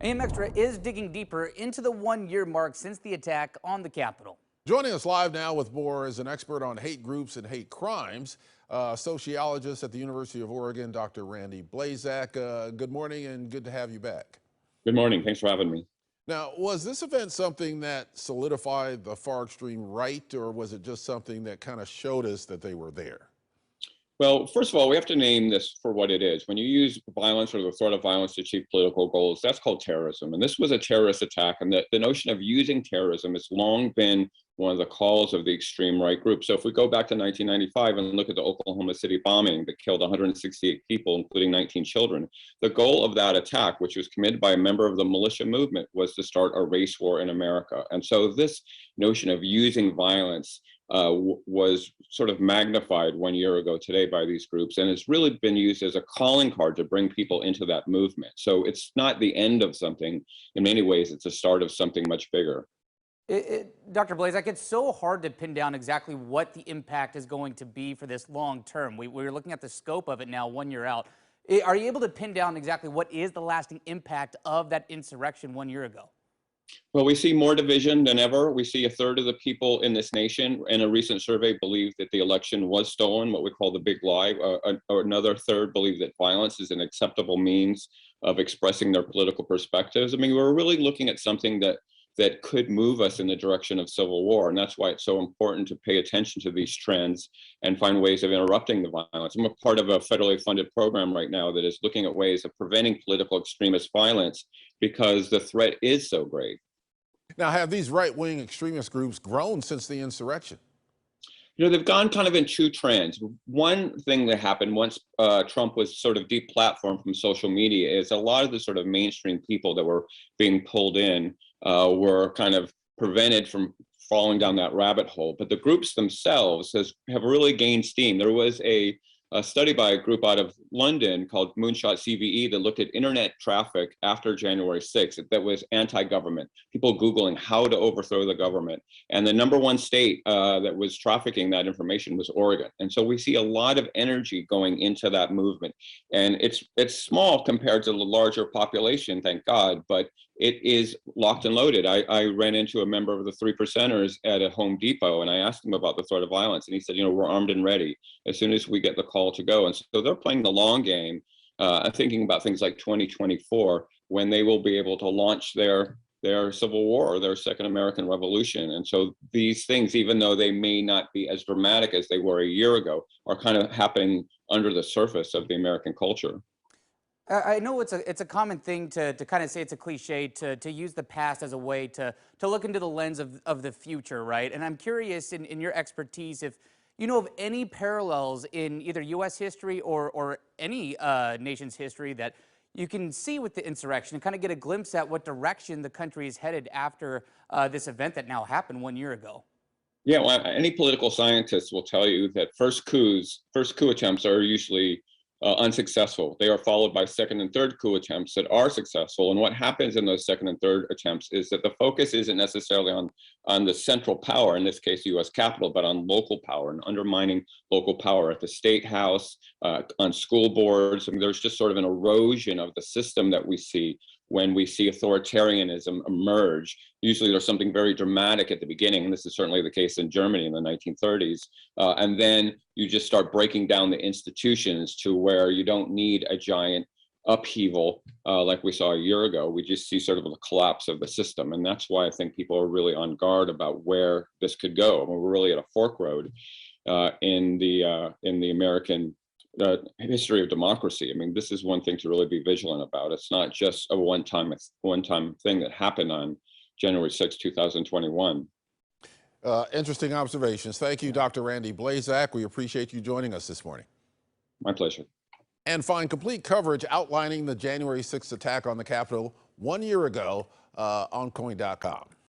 AM Extra is digging deeper into the 1 year mark since the attack on the Capitol. Joining us live now with more is an expert on hate groups and hate crimes, sociologist at the University of Oregon, Dr. Randy Blazak. Good morning and good to have you back. Good morning. Thanks for having me. Now, was this event something that solidified the far extreme right, or was it just something that kind of showed us that they were there? Well, first of all, we have to name this for what it is. When you use violence or the threat of violence to achieve political goals, that's called terrorism. And this was a terrorist attack. And the notion of using terrorism has long been one of the calls of the extreme right group. So if we go back to 1995 and look at the Oklahoma City bombing that killed 168 people, including 19 children, the goal of that attack, which was committed by a member of the militia movement, was to start a race war in America. And so this notion of using violence was sort of magnified 1 year ago today by these groups, and it's really been used as a calling card to bring people into that movement. So it's not the end of something. In many ways, it's a start of something much bigger. Dr. Blazak, it's so hard to pin down exactly what the impact is going to be for this long term. We're looking at the scope of it now 1 year out. Are you able to pin down exactly what is the lasting impact of that insurrection 1 year ago? Well, we see more division than ever. We see a third of the people in this nation in a recent survey believe that the election was stolen, what we call the big lie. Or another third believe that violence is an acceptable means of expressing their political perspectives. I mean, we're really looking at something that could move us in the direction of civil war. And that's why it's so important to pay attention to these trends and find ways of interrupting the violence. I'm a part of a federally funded program right now that is looking at ways of preventing political extremist violence because the threat is so great. Now, have these right-wing extremist groups grown since the insurrection? You know, they've gone kind of in two trends. One thing that happened once Trump was sort of deplatformed from social media is a lot of the sort of mainstream people that were being pulled in were kind of prevented from falling down that rabbit hole. But the groups themselves have really gained steam. There was a study by a group out of London called Moonshot CVE that looked at internet traffic after January 6th that was anti-government, people Googling how to overthrow the government. And the #1 state that was trafficking that information was Oregon. And so we see a lot of energy going into that movement. And it's small compared to the larger population, thank God, but it is locked and loaded. I ran into a member of the 3 Percenters at a Home Depot, and I asked him about the threat of violence. And he said, you know, we're armed and ready as soon as we get the call to go. And so they're playing the long game, thinking about things like 2024, when they will be able to launch their civil war, their second American Revolution. And so these things, even though they may not be as dramatic as they were a year ago, are kind of happening under the surface of the American culture. I know it's a common thing to kind of say, it's a cliche to use the past as a way to look into the lens of the future, right? And I'm curious in your expertise if you know of any parallels in either U.S. history or any nation's history that you can see with the insurrection and kind of get a glimpse at what direction the country is headed after this event that now happened 1 year ago. Yeah, well, any political scientist will tell you that first coup attempts are usually unsuccessful. They are followed by second and third coup attempts that are successful. And what happens in those second and third attempts is that the focus isn't necessarily on the central power, in this case, the U.S. Capitol, but on local power and undermining local power at the state house, on school boards. I mean, there's just sort of an erosion of the system that we see when we see authoritarianism emerge. Usually there's something very dramatic at the beginning, and this is certainly the case in Germany in the 1930s. And then you just start breaking down the institutions to where you don't need a giant upheaval like we saw a year ago. We just see sort of the collapse of the system. And that's why I think people are really on guard about where this could go. I mean, we're really at a fork road in the American history of democracy. I mean, this is one thing to really be vigilant about. It's not just a one-time thing that happened on January 6, 2021. Interesting observations. Thank you, Dr. Randy Blazak. We appreciate you joining us this morning. My pleasure. And find complete coverage outlining the January 6th attack on the Capitol 1 year ago on KOIN.com.